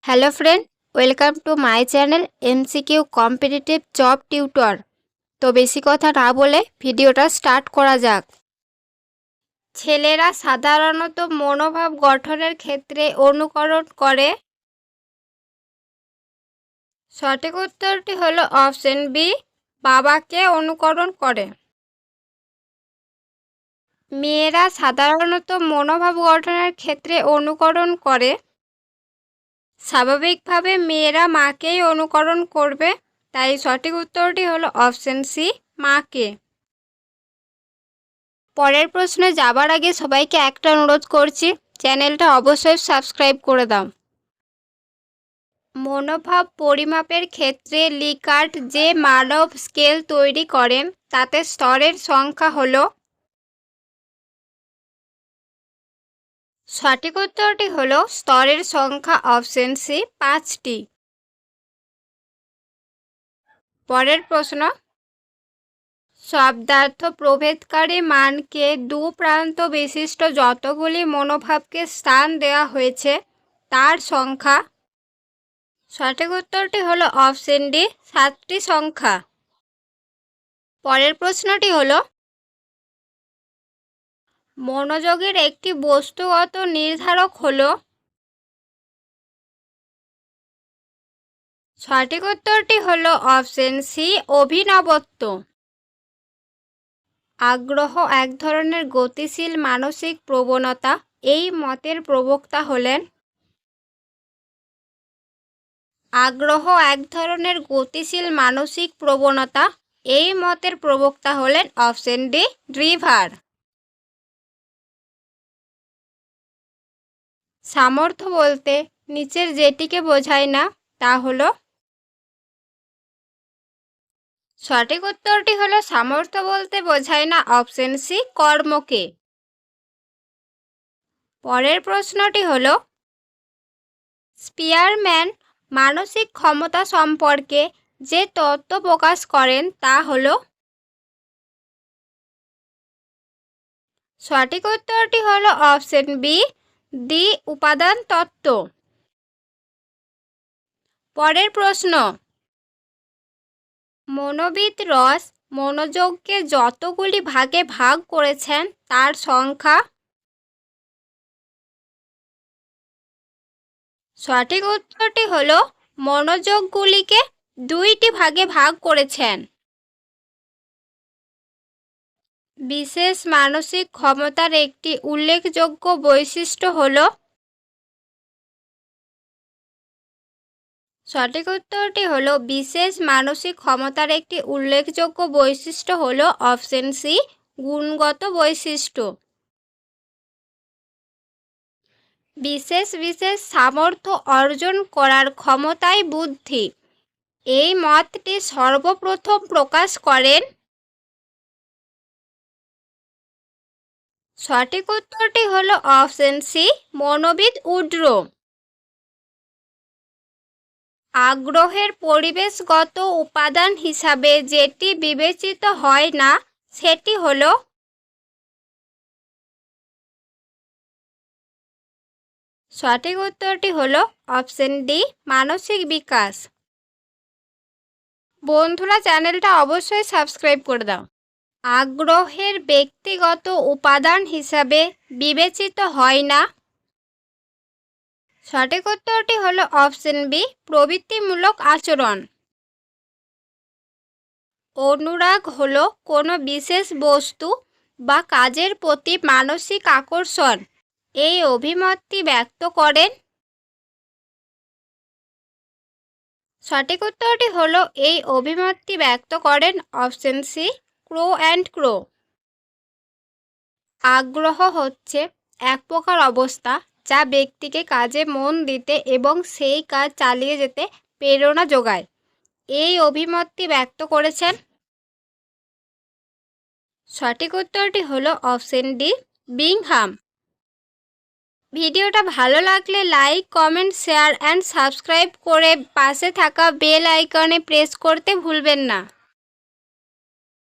Hello friend, welcome to my channel MCQ competitive job tutor. তো বেশি কথা না বলে ভিডিওটা স্টার্ট করা যাক। ছেলেরা সাধারণত মনোভাব গঠনের ক্ষেত্রে অনুকরণ করে। সঠিক উত্তরটি হলো অপশন বি, বাবাকে অনুকরণ করে। মেয়েরা সাধারণত মনোভাব গঠনের ক্ষেত্রে অনুকরণ করে। স্বাভাবিকভাবে মেয়েরা মাকেই অনুকরণ করবে, তাই সঠিক উত্তরটি হলো অপশন সি, মাকে। পরের প্রশ্নে যাবার আগে সবাইকে একটা অনুরোধ করছি, চ্যানেলটা অবশ্যই সাবস্ক্রাইব করে দাও। মনোভাব পরিমাপের ক্ষেত্রে লিকার্ট যে মানব স্কেল তৈরি করেন তাতে স্তরের সংখ্যা হল। সঠিক উত্তরটি হলো স্তরের সংখ্যা অপশন সি, 5টি। পরের প্রশ্ন, শব্দার্থ প্রভেদকারী মানকে দু প্রান্ত বিশিষ্ট যতগুলি মনোভাবকে স্থান দেওয়া হয়েছে তার সংখ্যা। সঠিক উত্তরটি হলো অপশন ডি, 7টি সংখ্যা। পরের প্রশ্নটি হলো, মনোযোগের একটি বস্তুগত নির্ধারক হলো। সঠিক উত্তরটি হলো অপশন সি, অভিনবত্ব। আগ্রহ এক ধরনের গতিশীল মানসিক প্রবণতা, এই মতের প্রবক্তা হলেন। আগ্রহ এক ধরনের গতিশীল মানসিক প্রবণতা, এই মতের প্রবক্তা হলেন অপশন ডি, ড্রিভার। সামর্থ্য বলতে নিচের যেটিকে বোঝায় না তা হলো। সঠিক উত্তরটি হলো সামর্থ্য বলতে বোঝায় না অপশন সি, কর্মকে। পরের প্রশ্নটি হলো, স্পিয়ারম্যান মানসিক ক্ষমতা সম্পর্কে যে তত্ত্ব প্রকাশ করেন তা হলো। সঠিক উত্তরটি হলো অপশন বি, দ্বি উপাদান তত্ত্ব। পরের প্রশ্ন, মনোবিদ রস মনোযোগকে যতগুলি ভাগে ভাগ করেছেন তার সংখ্যা। সঠিক উত্তরটি হলো মনোযোগগুলিকে 2টি ভাগে ভাগ করেছেন। বিশেষ মানসিক ক্ষমতার একটি উল্লেখযোগ্য বৈশিষ্ট্য হল। সঠিক উত্তরটি হলো বিশেষ মানসিক ক্ষমতার একটি উল্লেখযোগ্য বৈশিষ্ট্য হলো অপশন সি, গুণগত বৈশিষ্ট্য। বিশেষ বিশেষ সামর্থ্য অর্জন করার ক্ষমতাই বুদ্ধি, এই মতটি সর্বপ্রথম প্রকাশ করেন। সঠিক উত্তরটি হলো অপশন সি, মনোবিদ উড্রো। আগ্রহের পরিবেশগত উপাদান হিসাবে যেটি বিবেচিত হয় না সেটি হলো। সঠিক উত্তরটি হলো অপশন ডি, মানসিক বিকাশ। বন্ধুরা, চ্যানেলটা অবশ্যই সাবস্ক্রাইব করে দাও। আগ্রহের ব্যক্তিগত উপাদান হিসাবে বিবেচিত হয় না। সঠিক উত্তরটি হলো অপশন বি, প্রবৃত্তিমূলক আচরণ। অনুরাগ হলো কোনো বিশেষ বস্তু বা কাজের প্রতি মানসিক আকর্ষণ, এই অভিমতটি ব্যক্ত করেন। সঠিক উত্তরটি হলো এই অভিমতটি ব্যক্ত করেন অপশন সি, ক্রো অ্যান্ড ক্রো। আগ্রহ হচ্ছে এক প্রকার অবস্থা যা ব্যক্তিকে কাজে মন দিতে এবং সেই কাজ চালিয়ে যেতে প্রেরণা যোগায়, এই অভিমতটি ব্যক্ত করেছেন। সঠিক উত্তরটি হলো অপশন ডি, বিংহাম। ভিডিওটা ভালো লাগলে like, comment, share and subscribe করে পাশে থাকা বেল আইকনে প্রেস করতে ভুলবেন না।